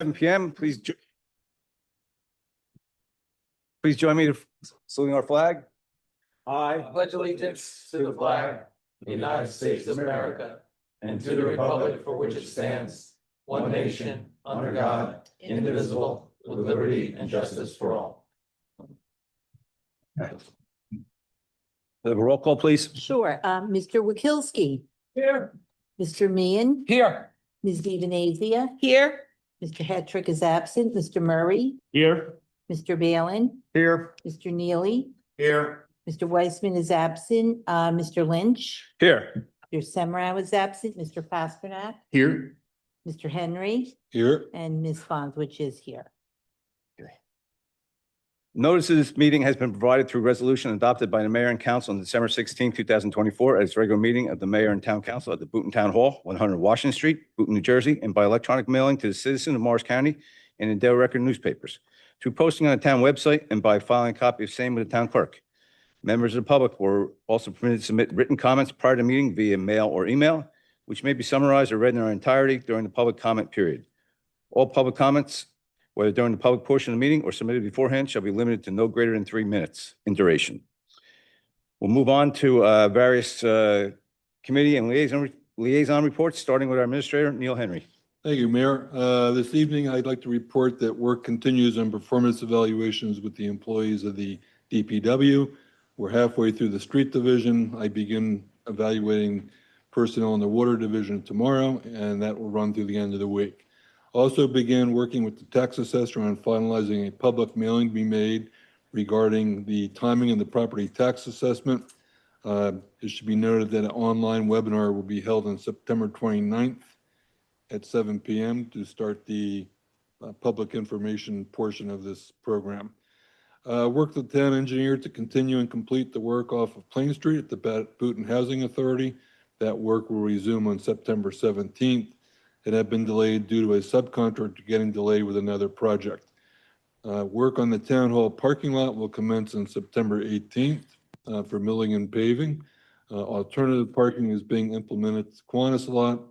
7 p.m. Please join me in saluting our flag. I pledge allegiance to the flag of the United States of America and to the republic for which it stands, one nation, under God, indivisible, with liberty and justice for all. Have a roll call, please. Sure. Mr. Wakilski, Here. Mr. Meehan, Here. Ms. Divanazia, Here. Mr. Hetrick is absent, Mr. Murray, Here. Mr. Balin, Here. Mr. Neely, Here. Mr. Weissman is absent, Mr. Lynch, Here. Mr. Semrau is absent, Mr. Pasternak, Here. Mr. Henry, Here. and Ms. Bondswich is here. Notice of this meeting has been provided through resolution adopted by the mayor and council on December 16, 2024, as regular meeting of the mayor and town council at the Boonton Town Hall, 100 Washington Street, Boonton, New Jersey, and by electronic mailing to the citizens of Morris County and in Dale Record newspapers, through posting on the town website and by filing a copy of same with the town clerk. Members of the public were also permitted to submit written comments prior to the meeting via mail or email, which may be summarized or read in their entirety during the public comment period. All public comments, whether during the public portion of the meeting or submitted beforehand, shall be limited to no greater than 3 minutes in duration. We'll move on to various committee and liaison reports, starting with our administrator, Neil Henry. Thank you, Mayor. This evening, I'd like to report that work continues on performance evaluations with the employees of the DPW. We're halfway through the street division. I begin evaluating personnel in the water division tomorrow, and that will run through the end of the week. Also began working with the tax assessor on finalizing a public mailing to be made regarding the timing of the property tax assessment. It should be noted that an online webinar will be held on September 29th at 7 p.m. to start the public information portion of this program. Worked with the town engineer to continue and complete the work off of Plain Street at the Boonton Housing Authority. That work will resume on September 17th. It had been delayed due to a subcontractor getting delayed with another project. Work on the town hall parking lot will commence on September 18th for milling and paving. Alternative parking is being implemented at the Kiwanis lot,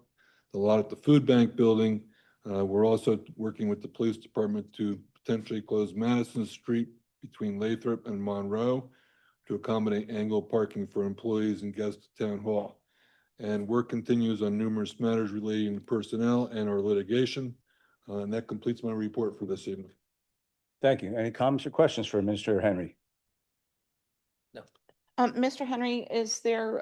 the lot at the food bank building. We're also working with the police department to potentially close Madison Street between Lathrop and Monroe to accommodate angle parking for employees and guests at town hall. And work continues on numerous matters relating to personnel and our litigation. And that completes my report for this evening. Thank you. Any comments or questions for Administrator Henry? Mr. Henry, is there,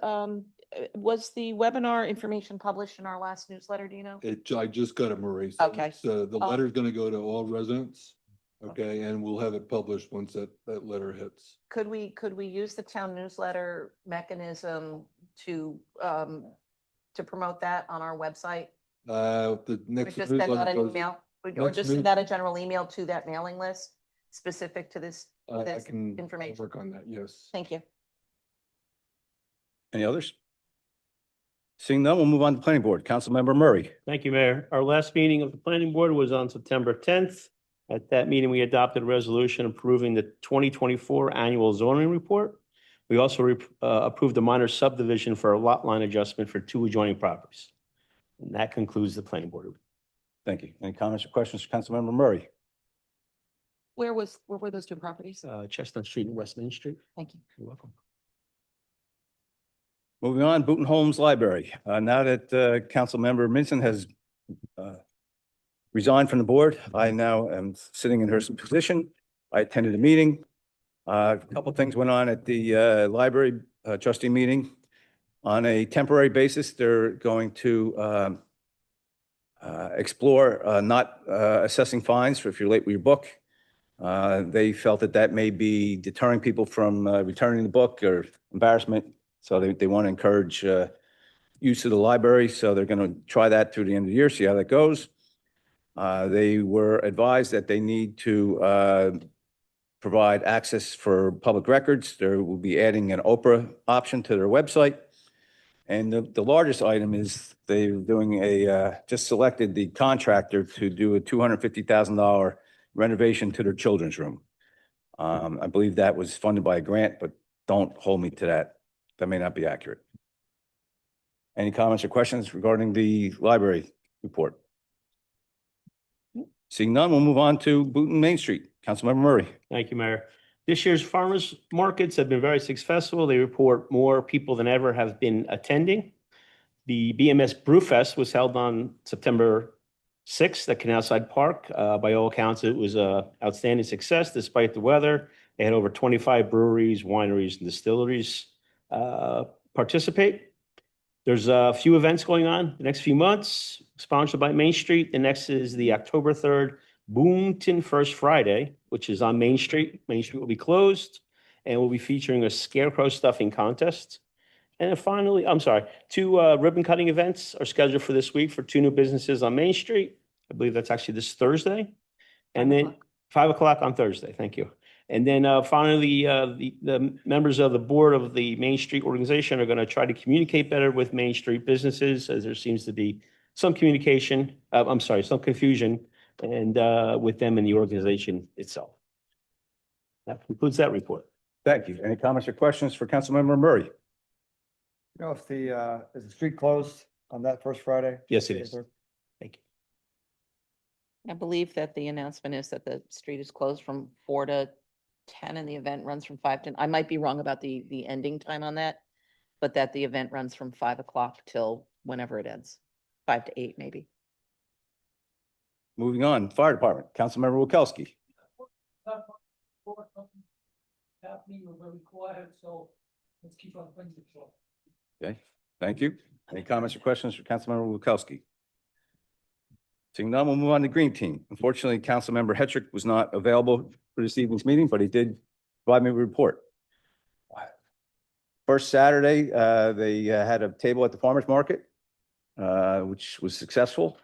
was the webinar information published in our last newsletter? Do you know? I just got it, Maurice. Okay. So the letter is going to go to all residents. Okay, and we'll have it published once that letter hits. Could we use the town newsletter mechanism to promote that on our website? The Or next just send out an email, or next just send out a general email to that mailing list specific to this I can information. work on that. Yes. Thank you. Any others? Seeing none, we'll move on to Planning Board. Councilmember Murray. Thank you, Mayor. Our last meeting of the planning board was on September 10th. At that meeting, we adopted a resolution approving the 2024 annual zoning report. We also approved a minor subdivision for a lot line adjustment for 2 adjoining properties. And that concludes the planning board. Thank you. Any comments or questions for Councilmember Murray? Where were those 2 properties? Chestnut Street and West Main Street. Thank you. You're welcome. Moving on, Boonton Homes Library. Now that Councilmember Minson has resigned from the board, I now am sitting in her position. I attended a meeting. A couple of things went on at the library trustee meeting. On a temporary basis, they're going to explore not assessing fines if you're late with your book. They felt that may be deterring people from returning the book or embarrassment. So they want to encourage use of the library. So they're going to try that through the end of the year, see how that goes. They were advised that they need to provide access for public records. They will be adding an Oprah option to their website. And the largest item is they're doing just selected the contractor to do a $250,000 renovation to their children's room. I believe that was funded by a grant, but don't hold me to that. That may not be accurate. Any comments or questions regarding the library report? Seeing none, we'll move on to Boonton Main Street. Councilmember Murray. Thank you, Mayor. This year's farmers markets have been very successful. They report more people than ever have been attending. The BMS Brewfest was held on September 6th at Canalside Park. By all accounts, it was an outstanding success despite the weather. They had over 25 breweries, wineries, and distilleries participate. There's a few events going on the next few months, sponsored by Main Street. The next is the October 3rd Boonton First Friday, which is on Main Street. Main Street will be closed, and we'll be featuring a scarecrow stuffing contest. And then finally, I'm sorry, two ribbon cutting events are scheduled for this week for two new businesses on Main Street. I believe that's actually this Thursday. And then 5 o'clock on Thursday. Thank you. And then finally, the members of the board of the Main Street organization are going to try to communicate better with Main Street businesses, as there seems to be some communication, some confusion, and with them and the organization itself. That concludes that report. Thank you. Any comments or questions for Councilmember Murray? You know, if is the street closed on that first Friday? Yes, it is. Thank you. I believe that the announcement is that the street is closed from 4 to 10 and the event runs from 5 to, I might be wrong about the ending time on that, but that the event runs from 5 o'clock till whenever it ends, 5 to 8 maybe. Moving on, Fire Department, Councilmember Wilkowski. Happening, we're very quiet, so let's keep our fingers crossed. Okay, thank you. Any comments or questions for Councilmember Wilkowski? Seeing none, we'll move on to Green Team. Unfortunately, Councilmember Hetrick was not available for this evening's meeting, but he did provide me a report. First Saturday, they had a table at the farmer's market, which was successful.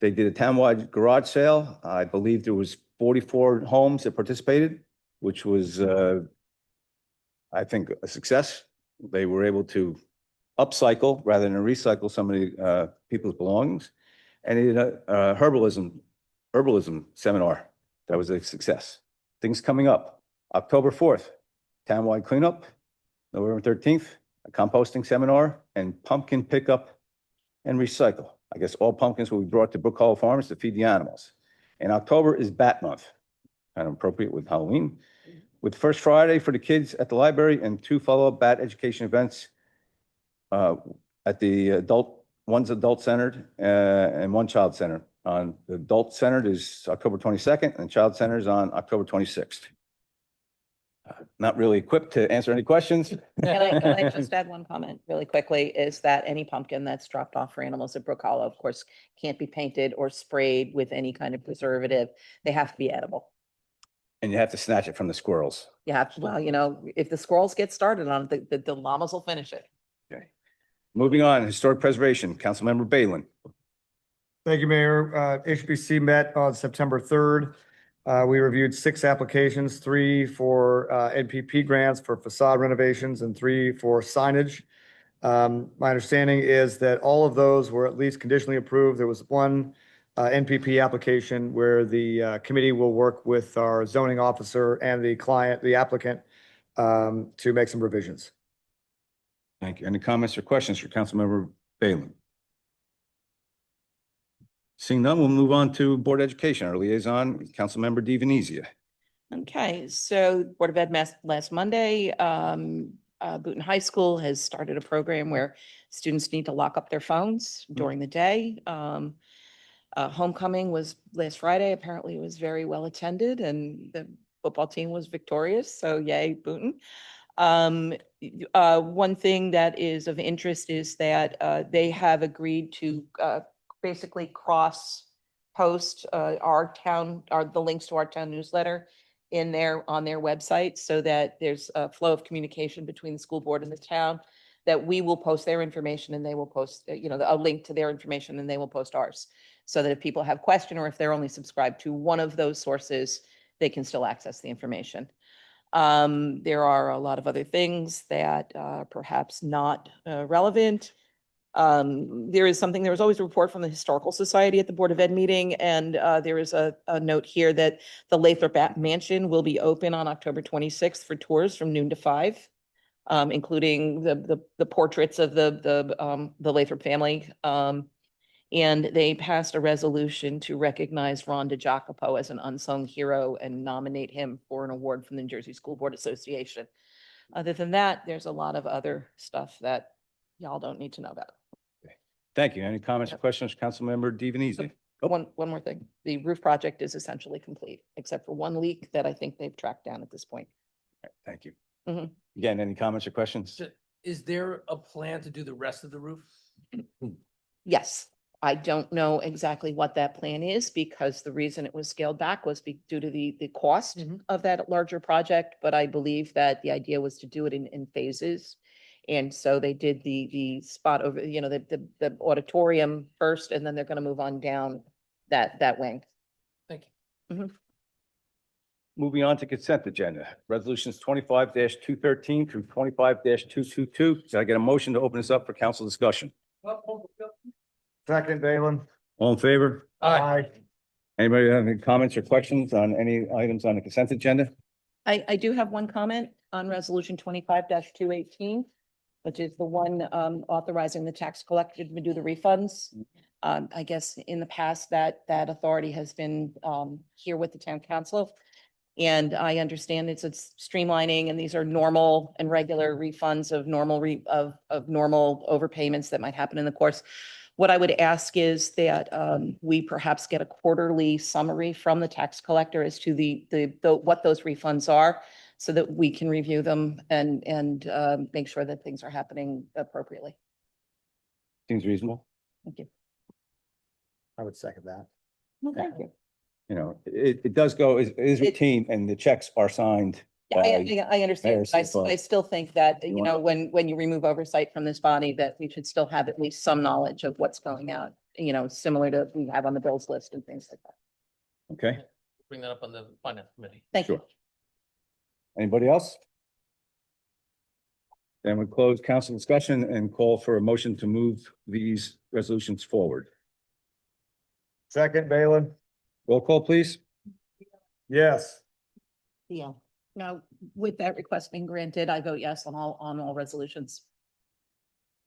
They did a townwide garage sale. I believe there was 44 homes that participated, which was, I think, a success. They were able to upcycle rather than recycle some of the people's belongings. And they did a herbalism seminar that was a success. Things coming up. October 4th, townwide cleanup. November 13th, a composting seminar and pumpkin pickup and recycle. I guess all pumpkins will be brought to Brook Hollow Farms to feed the animals. And October is Bat Month, kind of appropriate with Halloween, with First Friday for the kids at the library and 2 follow-up bat education events at the one's adult-centered and one child-centered. On the adult-centered is October 22nd and child-centered is on October 26th. Not really equipped to answer any questions. Can I just add one comment really quickly, is that any pumpkin that's dropped off for animals at Brook Hollow, of course, can't be painted or sprayed with any kind of preservative. They have to be edible. And you have to snatch it from the squirrels. Yeah, well, you know, if the squirrels get started on it, the llamas will finish it. Okay. Moving on, Historic Preservation, Councilmember Balin. Thank you, Mayor. HBC met on September 3rd. We reviewed 6 applications, 3 for NPP grants for facade renovations and 3 for signage. My understanding is that all of those were at least conditionally approved. There was one NPP application where the committee will work with our zoning officer and the applicant, to make some revisions. Thank you. Any comments or questions for Councilmember Balin? Seeing none, we'll move on to Board of Education. Our liaison, Councilmember DiVenezia. Okay, so Board of Ed met last Monday. Boonton High School has started a program where students need to lock up their phones during the day. Homecoming was last Friday. Apparently it was very well attended and the football team was victorious. So yay, Boonton. One thing that is of interest is that they have agreed to basically cross post the links to our town newsletter on their website, so that there's a flow of communication between the school board and the town, that we will post their information and they will post, a link to their information and they will post ours. So that if people have question or if they're only subscribed to one of those sources, they can still access the information. There are a lot of other things that are perhaps not relevant. There was always a report from the Historical Society at the Board of Ed meeting, and there is a note here that the Lathrop Mansion will be open on October 26th for tours from noon to 5, including the portraits of the Lathrop family. And they passed a resolution to recognize Ron DiGiacopo as an unsung hero and nominate him for an award from the New Jersey School Board Association. Other than that, there's a lot of other stuff that y'all don't need to know about. Thank you. Any comments or questions, Councilmember DiVinizzi? Oh. One more thing. The roof project is essentially complete, except for one leak that I think they've tracked down at this point. Thank you. Mhm. Again, any comments or questions? Is there a plan to do the rest of the roof? Yes, I don't know exactly what that plan is because the reason it was scaled back was due to the cost Mhm. of that larger project. But I believe that the idea was to do it in phases. And so they did the spot over, the auditorium first, and then they're going to move on down that wing. Thank you. Moving on to consent agenda, resolutions 25-213 through 25-222. Can I get a motion to open this up for council discussion? Second, Balin. All in favor? Aye. Anybody have any comments or questions on any items on the consent agenda? I do have one comment on resolution 25-218, which is the one authorizing the tax collector to do the refunds. I guess in the past that authority has been here with the town council. And I understand it's streamlining, and these are normal and regular refunds of normal overpayments that might happen in the course. What I would ask is that we perhaps get a quarterly summary from the tax collector as to what those refunds are, so that we can review them and make sure that things are happening appropriately. Seems reasonable. Thank you. I would second that. Well, thank you. You know, it does go, it is routine and the checks are signed. Yeah, I understand. Mayor Sifo. I still think that, You want- when you remove oversight from this body, that we should still have at least some knowledge of what's going out, similar to we have on the bills list and things like that. Okay, Bring that up on the finance committee. Thank you. Sure. Anybody else? Then we close council discussion and call for a motion to move these resolutions forward. Second, Balin. Roll call, please. Yes. Yeah. Now, with that request being granted, I vote yes on all resolutions.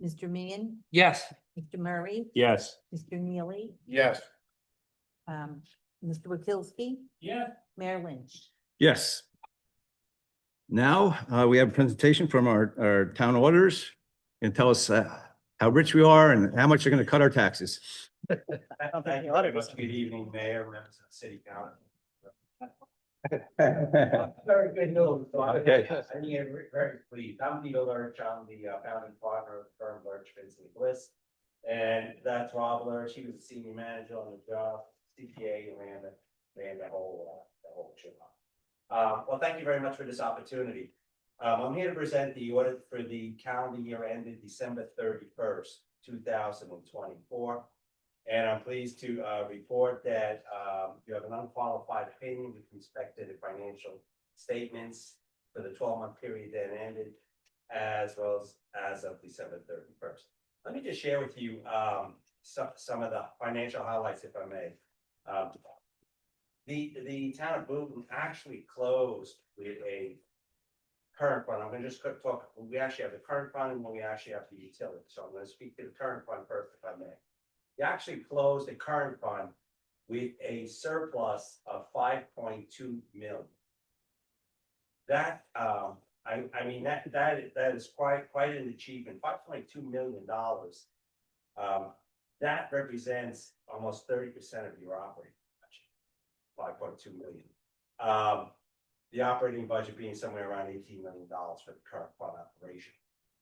Mr. Meehan, Yes. Mr. Murray, Yes. Mr. Neely, Yes. Mr. Wakilsky, Yeah. Mayor Lynch. Yes. Now, we have a presentation from our town auditors and tell us how rich we are and how much they're going to cut our taxes. Thank you very much. Good evening, Mayor, members of the City Council. Very good news. So I'm Okay. very pleased. I'm Leo Lurch. I'm the founding partner of the firm Lurch, Vincent and Bliss. And that's Rob Lurch. He was the senior manager on the job, CPA, and ran the whole show. Well, thank you very much for this opportunity. I'm here to present the audit for the calendar year ended December 31st, 2024. And I'm pleased to report that you have an unqualified opinion with respect to the financial statements for the 12-month period that ended, as well as of December 31st. Let me just share with you some of the financial highlights, if I may. The town of Boonton actually closed with a current fund. I'm going to just talk. We actually have the current fund, and then we actually have the utility. So I'm going to speak to the current fund first, if I may. We actually closed the current fund with a surplus of 5.2 million. That I mean that is quite an achievement. $5.2 million. That represents almost 30% of your operating budget. 5.2 million. The operating budget being somewhere around $18 million for the current fund operation.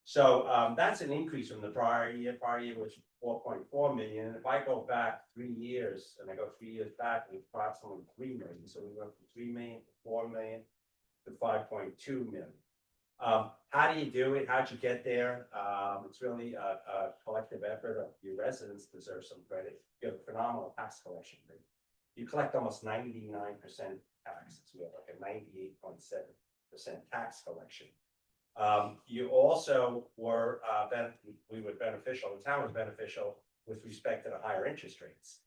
So that's an increase from the prior year. Prior year was 4.4 million. And if I go back 3 years, and I go 3 years back, it was approximately 3 million. So we went from 3 million to 4 million to 5.2 million. How do you do it? How'd you get there? It's really a collective effort of your residents deserve some credit. You have a phenomenal tax collection rate. You collect almost 99% taxes. We have like a 98.7% tax collection. You also were we were beneficial. The town was beneficial with respect to the higher interest rates.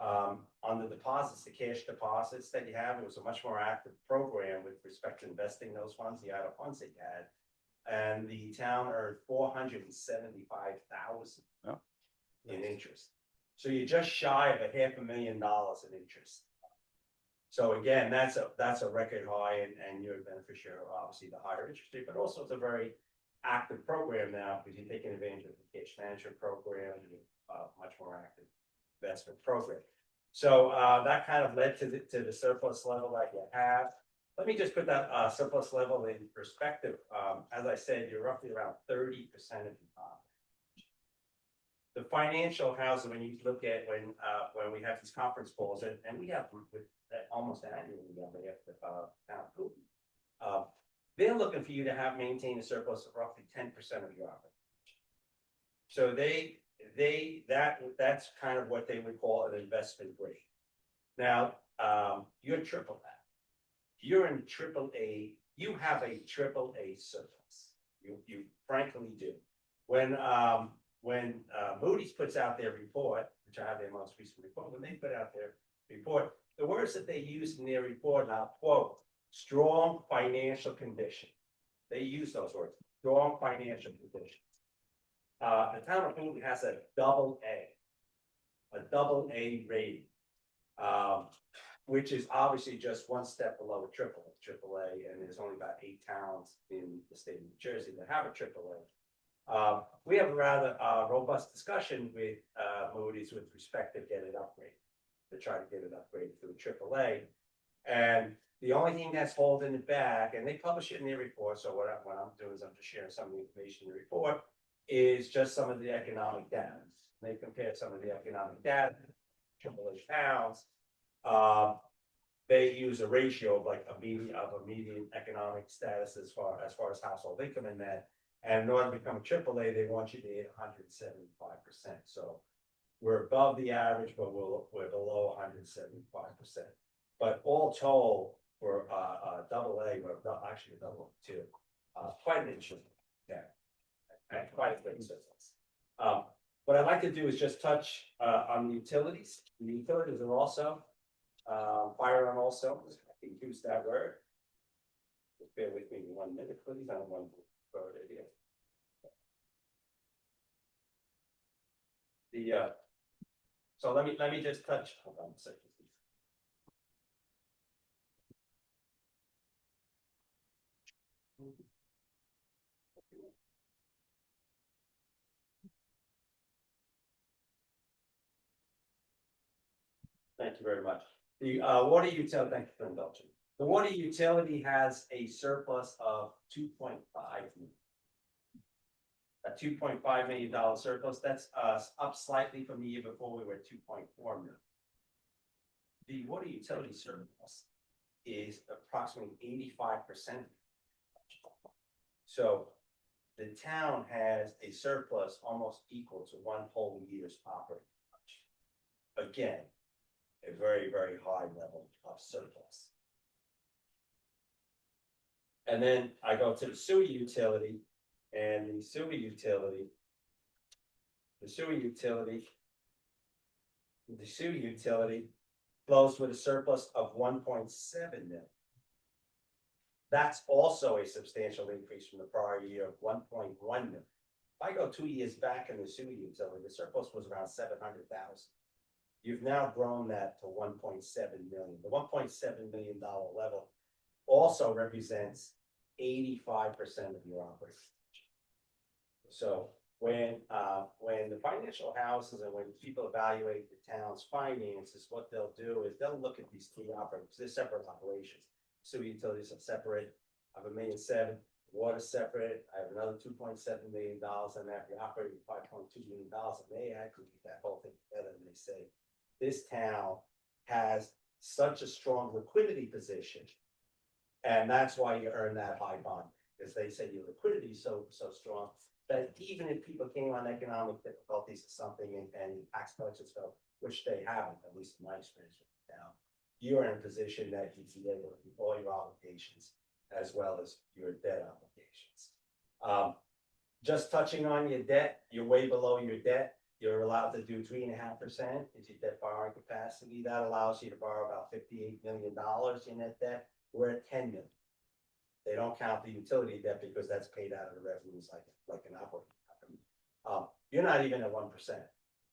On the deposits, the cash deposits that you have, it was a much more active program with respect to investing those funds, the idle funds that you had, and the town earned $475,000 in interest. So you're just shy of $500,000 in interest. So again, that's a record high, and you're a beneficiary of obviously the higher interest rate, but also it's a very active program now because you're taking advantage of the cash management program, and much more active investment program. So that kind of led to the surplus level that you have. Let me just put that surplus level in perspective. As I said, you're roughly around 30% of the financial housing. When you look at when we have these conference calls, and we have with almost annually on behalf of town of Boonton, they're looking for you to have maintained a surplus of roughly 10% of your operating. So that's kind of what they would call an investment grade. Now, you're triple that. You're in triple A. You have a triple A surplus. You frankly do. When Moody's puts out their report, which I have their most recent report, when they put out their report, the words that they use in their report, and I'll quote, strong financial condition. They use those words, strong financial condition. The town of Boonton has a double A rating, which is obviously just one step below a triple A, and there's only about 8 towns in the state of New Jersey that have a triple A. We have a rather robust discussion with Moody's with respect to get it upgraded, to try to get it upgraded to a triple A. And the only thing that's holding it back, and they publish it in their report, so what I'm doing is I'm just sharing some of the information in the report, is just some of the economic data. They compare some of the economic data, triple A towns. They use a ratio of like a median economic status as far as household income in that. And in order to become a triple A, they want you to hit 175%. So we're above the average, but we're below 175%. But all told, for double A, we're actually a double A too. Quite an interesting, yeah, and quite a great surplus. What I'd like to do is just touch on the utilities. The utilities are also fire on all cylinders. I can use that word. Just bear with me 1 minute, please. I don't want to throw it here. So let me just touch. Hold on a second. Thank you very much. The water utility, thank you for indulging. The water utility has a surplus of 2.5 million. A $2.5 million surplus. That's up slightly from the year before. We were at 2.4 million. The water utility surplus is approximately 85%. So the town has a surplus almost equal to one whole year's operating budget. Again, a very, very high level of surplus. And then I go to the sewer utility, and the sewer utility flows with a surplus of 1.7 million. That's also a substantial increase from the prior year of 1.1 million. If I go 2 years back in the sewer utility, the surplus was around 700,000. You've now grown that to 1.7 million. The $1.7 million level also represents 85% of your operating budget. So when the financial houses and when people evaluate the town's finances, what they'll do is they'll look at these 3 operations. They're separate operations. Sewer utilities are separate. I have $1.7 million. Water separate. I have another $2.7 million in that. The operating $5.2 million, and they aggregate that whole thing together and they say, this town has such a strong liquidity position, and that's why you earn that high bond, because they say your liquidity is so strong that even if people came on economic difficulties or something and tax collections fell, which they haven't, at least in my experience with the town, you're in a position that you can be able to meet all your obligations as well as your debt obligations. Just touching on your debt, you're way below your debt. You're allowed to do 3.5% is your debt borrowing capacity. That allows you to borrow about $58 million in that debt. We're at 10 million. They don't count the utility debt because that's paid out of the revenues like an operating company. You're not even at 1%.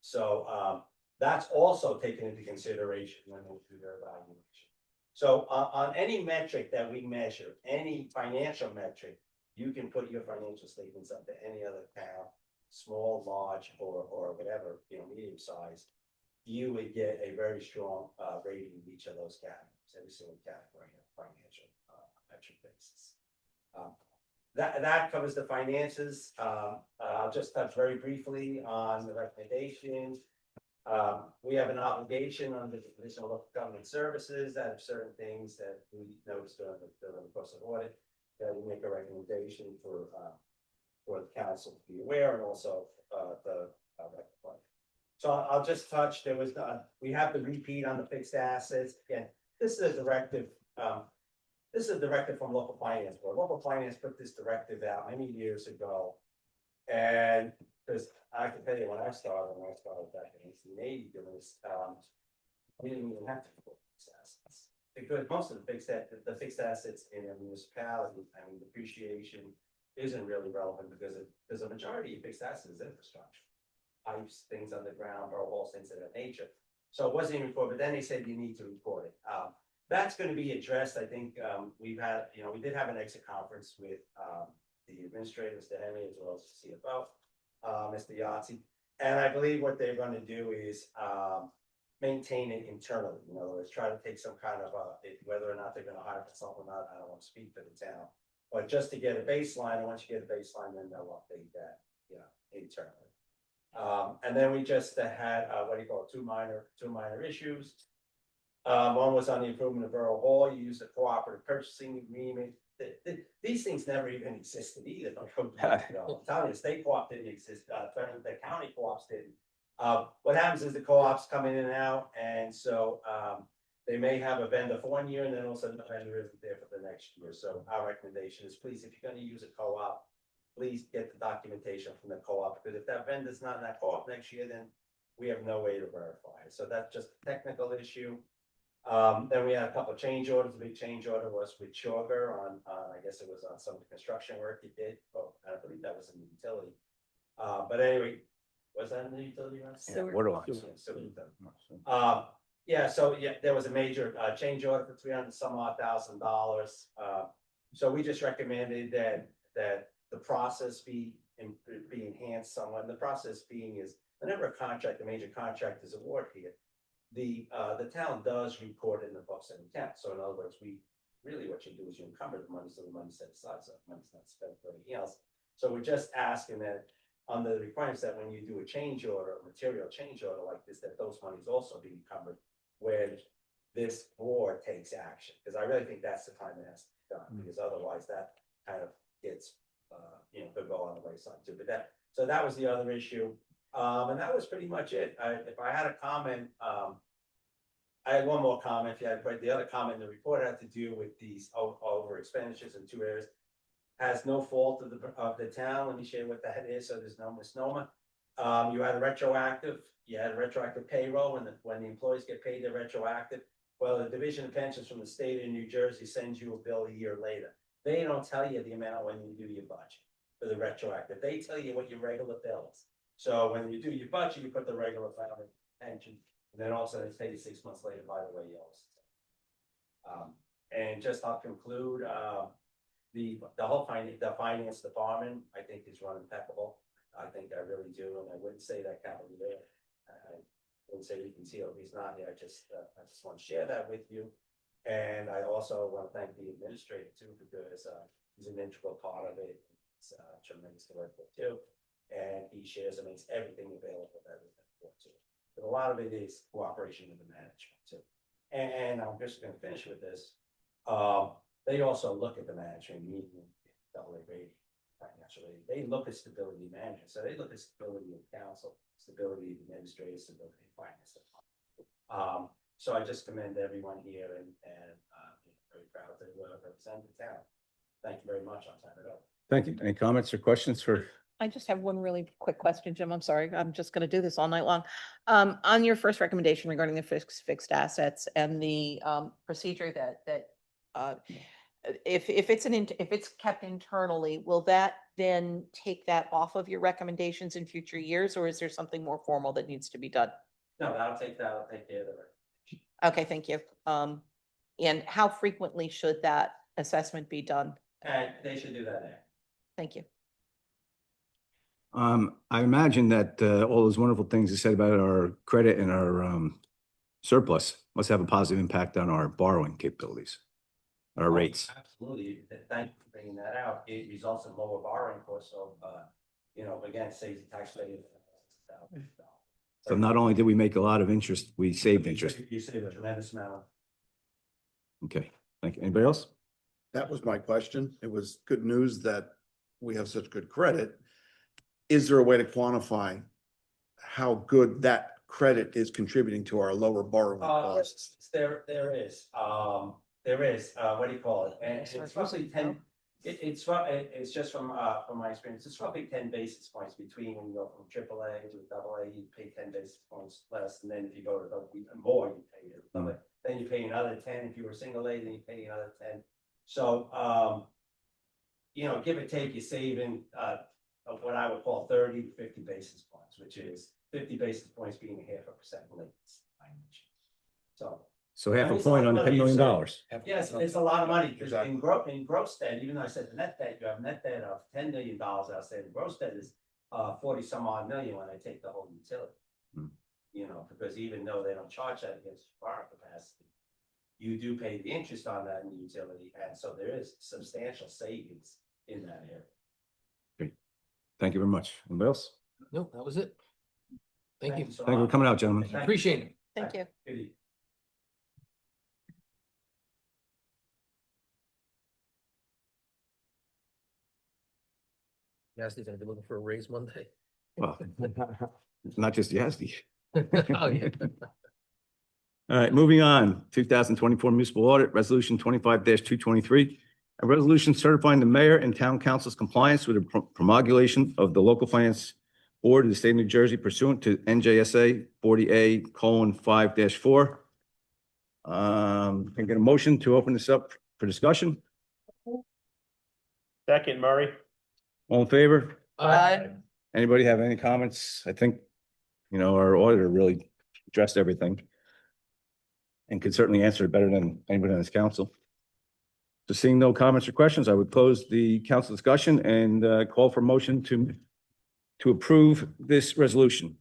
So That's also taken into consideration when they do their evaluation. So on any metric that we measure, any financial metric, you can put your financial statements up to any other town, small, large, or whatever, medium size. You would get a very strong rating in each of those categories, every single category of financial metric basis. That covers the finances. I'll just touch very briefly on the recommendations. We have an obligation under the Division of Local Government Services that have certain things that we noticed during the course of audit, that we make a recommendation for the council to be aware, and also the rectify. So I'll just touch, we have the repeat on the fixed assets. Again, this is a directive. This is a directive from local finance board. Local finance put this directive out many years ago. And because I can tell you when I started back in 1880 doing this, we didn't even have to report fixed assets. Because most of the fixed assets in a municipality, I mean, depreciation isn't really relevant because a majority of fixed assets is infrastructure. Pipes, things underground, or all things of that nature. So it wasn't even reported, but then they said you need to report it. That's going to be addressed. I think we did have an exit conference with the administrator, Mr. Henry, as well as the CFO, Mr. Yahtzee. And I believe what they're going to do is maintain it internally. In other words, try to take some kind of whether or not they're going to hire a consultant or not, I don't want to speak for the town. But just to get a baseline, and once you get a baseline, then they'll update that, internally. And then we just had two minor issues. One was on the improvement of Borough Hall. You use a cooperative purchasing agreement. These things never even existed either. I'm telling you, state co-op didn't exist. The county co-ops didn't. What happens is the co-ops come in and out, and so they may have a vendor for 1 year, and then all of a sudden the vendor isn't there for the next year. So our recommendation is, please, if you're going to use a co-op, please get the documentation from the co-op, because if that vendor's not in that co-op next year, then we have no way to verify it. So that's just a technical issue. Then we had a couple of change orders. The big change order was with Sugar on, I guess it was on some of the construction work he did. Oh, I believe that was in the utility. But anyway, was that in the utility? Yeah, water lines. There was a major change order for $300,000. So we just recommended that the process be enhanced somewhat. And the process being is whenever a major contract is awarded here, the town does record in the books of the town. So in other words, what you do is you encumber the money, so the money's set aside, so the money's not spent for anything else. So we're just asking that on the requirements that when you do a change order, a material change order like this, that those monies also be encumbered when this board takes action. Because I really think that's the time it has to be done, because otherwise that kind of gets, could go on the wayside too. But that was the other issue. And that was pretty much it. If I had a comment, I had one more comment. But the other comment in the report had to do with these over expenditures in two areas. Has no fault of the town. Let me share what that is, so there's no misnomer. You had a retroactive payroll when the employees get paid, they're retroactive. Well, the Division of Pensions from the state of New Jersey sends you a bill a year later. They don't tell you the amount when you do your budget for the retroactive. They tell you what your regular bill is. So when you do your budget, you put the regular amount of pension, and then also they pay you 6 months later, by the way, you owe. And just I'll conclude, the finance department, I think is run impeccable. I think I really do, and I wouldn't say that Calvin there. I wouldn't say you can see he's not here. I just want to share that with you. And I also want to thank the administrator too, because he's an integral part of it. It's tremendous to work with too. And he shares and makes everything available that is important too. But a lot of it is cooperation with the management too. And I'm just going to finish with this. They also look at the management, meaning AA rating, financially. They look at stability management. So they look at stability of council, stability of administrative, stability of finance. So I just commend everyone here and very proud to represent the town. Thank you very much. I'll turn it over. Thank you. Any comments or questions for? I just have one really quick question, Jim. I'm sorry. I'm just going to do this all night long. On your first recommendation regarding the fixed assets and the procedure that if it's kept internally, will that then take that off of your recommendations in future years, or is there something more formal that needs to be done? No, that'll take care of the rest. Okay, thank you. And how frequently should that assessment be done? And they should do that now. Thank you. I imagine that all those wonderful things you said about our credit and our surplus must have a positive impact on our borrowing capabilities, our rates. Absolutely. Thank you for bringing that out. It results in lower borrowing costs. So, again, saves the taxpayer. So not only did we make a lot of interest, we saved interest. You save a tremendous amount. Okay, thank you. Anybody else? That was my question. It was good news that we have such good credit. Is there a way to quantify how good that credit is contributing to our lower borrowing costs? There is, what do you call it? And it's roughly 10, it's just from my experience, it's roughly 10 basis points between when you go from AAA to AA, you pay 10 basis points less, and then if you go to more, you pay it. Then you pay another 10. If you were single A, then you pay another 10. So, give or take, you're saving of what I would call 30 to 50 basis points, which is 50 basis points being 0.5% late. So half a point on $10 million. Yes, it's a lot of money, because in gross debt, even though I said the net debt, you have net debt of $10 million outstanding. Gross debt is 40 some odd million when I take the whole utility. Because even though they don't charge that against borrowing capacity, you do pay the interest on that in the utility, and so there is substantial savings in that area. Great. Thank you very much. Anybody else? No, that was it. Thank you. so Thank you for much. coming out, gentlemen. Thank you. Appreciate it. Thank you. Good evening. Yasti's gonna be looking for a raise Monday. Well, not just Yazdi. Oh, yeah. All right, moving on, 2024 municipal audit, resolution 25-223. A resolution certifying the mayor and town council's compliance with the promulgation of the local finance board of the state of New Jersey pursuant to NJSA 40A:5-4. Can I get a motion to open this up for discussion? Second, Murray. All in favor? Aye. Anybody have any comments? I think, our auditor really addressed everything and could certainly answer it better than anybody on this council. So seeing no comments or questions, I would close the council discussion and call for motion to approve this resolution.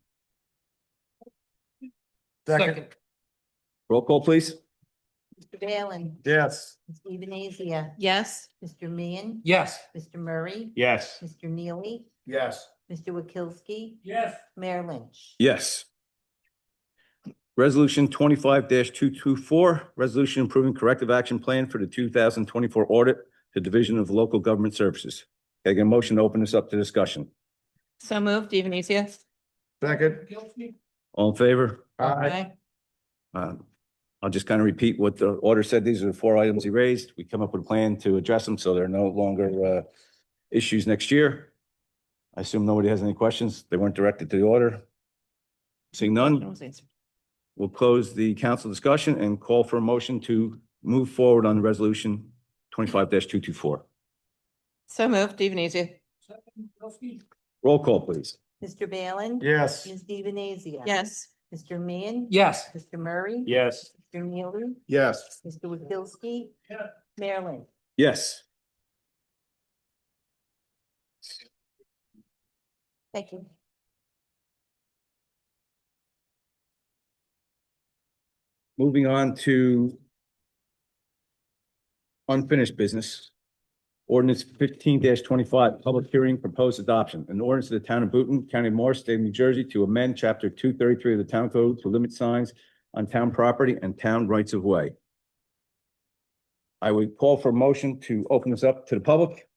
Second. Roll call, please. Mr. Bailyn. Yes. Ms. Ebenesia. Yes. Mr. Meehan. Yes. Mr. Murray. Yes. Mr. Neely. Yes. Mr. Wakilsky. Yes. Mayor Lynch. Yes. Resolution 25-224, resolution approving corrective action plan for the 2024 audit, the Division of Local Government Services. Can I get a motion to open this up to discussion? So moved, Evenesia. Second. All in favor? Aye. I'll just kind of repeat what the order said. These are the 4 items he raised. We come up with a plan to address them, so they're no longer issues next year. I assume nobody has any questions. They weren't directed to the order. Seeing none, we'll close the council discussion and call for a motion to move forward on the resolution 25-224. So moved, Evenesia. Roll call, please. Mr. Bailyn. Yes. Ms. Ebenesia. Yes. Mr. Meehan. Yes. Mr. Murray. Yes. Mr. Neely. Yes. Mr. Wakilsky. Mayor Lynch. Yes. Thank you. Moving on to unfinished business. Ordinance 15-25, public hearing, proposed adoption. An ordinance of the town of Boonton, County of Morris, State of New Jersey, to amend chapter 233 of the town code to limit signs on town property and town rights of way. I would call for a motion to open this up to the public.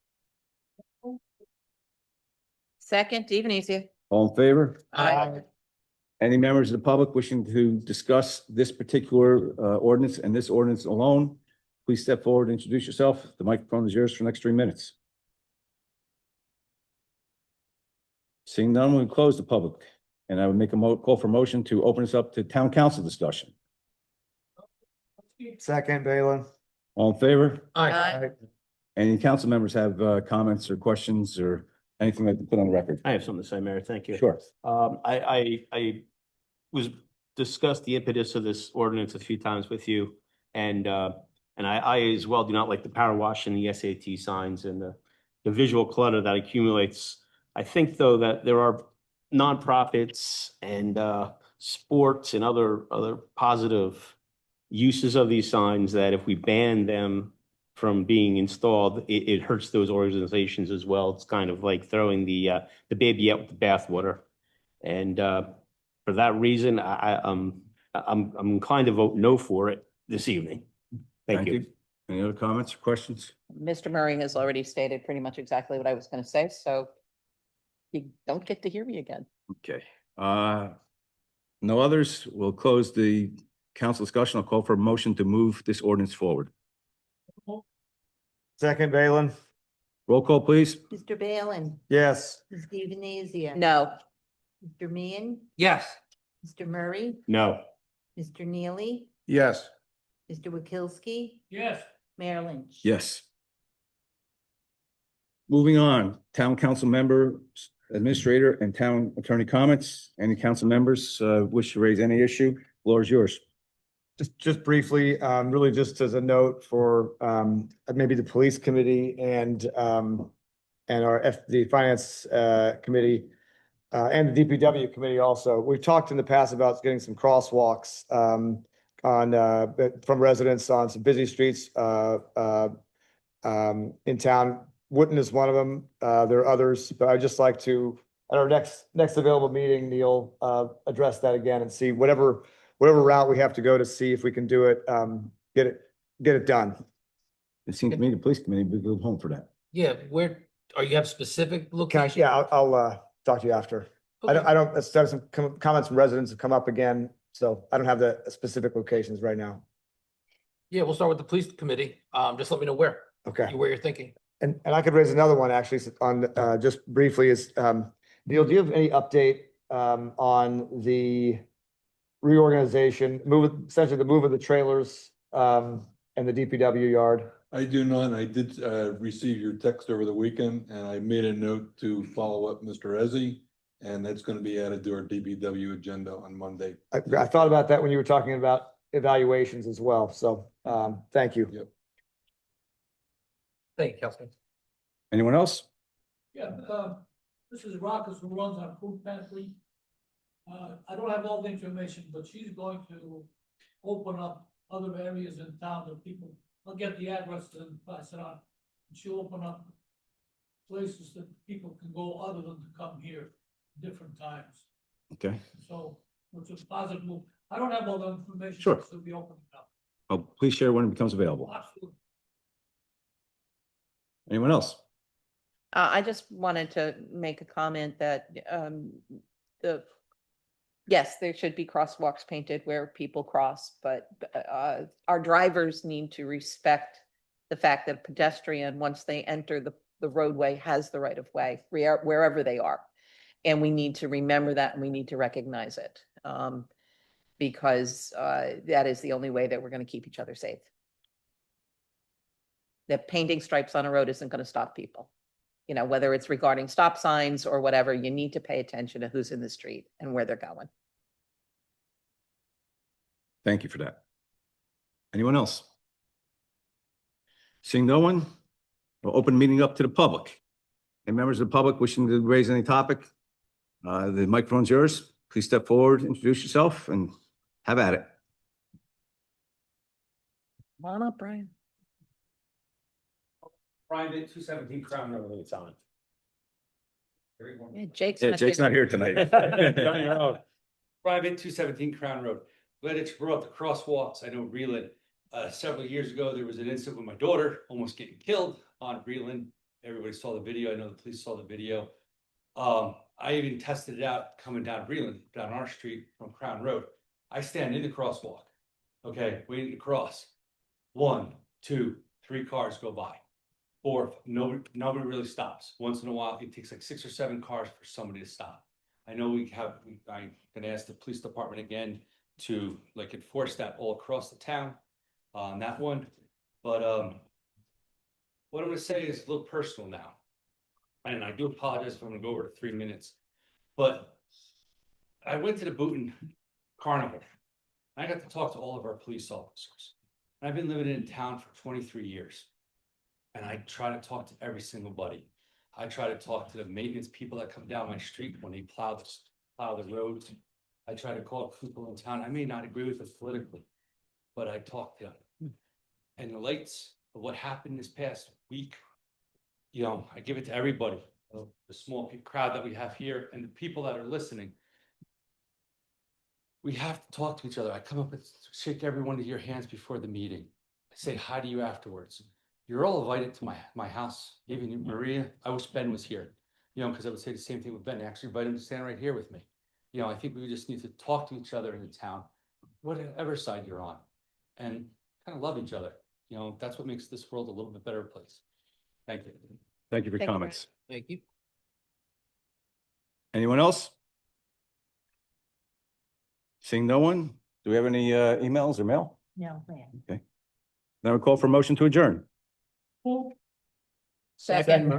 Second, Evenesia. All in favor? Aye. Any members of the public wishing to discuss this particular ordinance and this ordinance alone, please step forward and introduce yourself. The microphone is yours for the next 3 minutes. Seeing none, we'll close the public. And I would make a call for motion to open this up to town council discussion. Second, Balin. All in favor? Aye. Any council members have comments or questions or anything like to put on the record? I have something to say, Mayor. Thank you. Sure. I was discussed the impetus of this ordinance a few times with you. And I as well do not like the power wash and the SAT signs and the visual clutter that accumulates. I think, though, that there are nonprofits and sports and other positive uses of these signs that if we ban them from being installed, it hurts those organizations as well. It's kind of like throwing the baby out with the bathwater. And for that reason, I'm inclined to vote no for it this evening. Thank you. Any other comments or questions? Mr. Murray has already stated pretty much exactly what I was going to say, so you don't get to hear me again. Okay. No others. We'll close the council discussion. I'll call for a motion to move this ordinance forward. Second, Balin. Roll call, please. Mr. Balin, Yes. Ms. Venezia. No. Mr. Meehan, Yes. Mr. Murray, No. Mr. Neely, Yes. Mr. Wakilsky, Yes. Mayor Lynch. Yes. Moving on, town council member, administrator, and town attorney comments. Any council members wish to raise any issue? Floor is yours. Just briefly, really just as a note for maybe the police committee and the finance committee and the DPW committee also. We've talked in the past about getting some crosswalks from residents on some busy streets in town. Wootton is one of them. There are others, but I'd just like to, at our next available meeting, Neil, address that again and see whatever route we have to go to see if we can do it, get it done. It seems to me the police committee would go home for that. Yeah, where, are you have specific Can I, location? yeah, I'll talk to you after. Okay. I don't, there's some comments from residents have come up again, so I don't have the specific locations right now. Yeah, we'll start with the police committee. Just let me know where you're thinking. And I could raise another one actually on, just briefly is, Neil, do you have any update on the reorganization, essentially the move of the trailers and the DPW yard? I do not. I did receive your text over the weekend, and I made a note to follow up Mr. Ezzy, and that's going to be added to our DPW agenda on Monday. I thought about that when you were talking about evaluations as well, so thank you. Yep. Thank you, Councilman. Anyone else? Yeah, this is Rockus who runs our food pantry. I don't have all the information, but she's going to open up other areas in town that people, I'll get the address and pass it on. She'll open up places that people can go other than to come here different times. Okay. So, which is positive move. I don't have all the information. Sure. So be open up. Oh, please share when it becomes available. Absolutely. Anyone else? I just wanted to make a comment that yes, there should be crosswalks painted where people cross, but our drivers need to respect the fact that a pedestrian, once they enter the roadway, has the right of way wherever they are. And we need to remember that, and we need to recognize it because that is the only way that we're going to keep each other safe. That painting stripes on a road isn't going to stop people. You know, whether it's regarding stop signs or whatever, you need to pay attention to who's in the street and where they're going. Thank you for that. Anyone else? Seeing no one, we'll open the meeting up to the public. Any members of the public wishing to raise any topic? The microphone's yours. Please step forward, introduce yourself, and have at it. Come on up, Brian. Brian, 217 Crown Road, it's on. Yeah, Jake's not here tonight. Private 217 Crown Road. Glad that you brought up the crosswalks. I know Reland, several years ago, there was an incident with my daughter almost getting killed on Reland. Everybody saw the video. I know the police saw the video. I even tested it out coming down Reland, down our street from Crown Road. I stand in the crosswalk, okay, waiting to cross. 1, 2, 3 cars go by. Fourth, nobody really stops. Once in a while, it takes like 6 or 7 cars for somebody to stop. I know I'm gonna ask the police department again to like enforce that all across the town on that one. But what I'm gonna say is a little personal now. And I do apologize if I'm gonna go over to 3 minutes. But I went to the Boonton carnival. I got to talk to all of our police officers. And I've been living in town for 23 years. And I try to talk to every single buddy. I try to talk to the maintenance people that come down my street when they plow the roads. I try to call people in town. I may not agree with them politically, but I talk to them. And the lights of what happened this past week, you know, I give it to everybody, the small crowd that we have here and the people that are listening. We have to talk to each other. I come up and shake every one of your hands before the meeting. I say hi to you afterwards. You're all invited to my house, even you, Maria. I wish Ben was here, you know, because I would say the same thing with Ben. Actually, invite him to stand right here with me. You know, I think we just need to talk to each other in the town, whatever side you're on, and kind of love each other. You know, that's what makes this world a little bit better place. Thank you. Thank you for Thank you, comments. Thank you. Anyone else? Seeing no one, do we have any emails or mail? No, ma'am. Okay. Then we call for motion to adjourn. Second.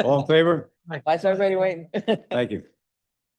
All in favor? Why is everybody waiting? Thank you.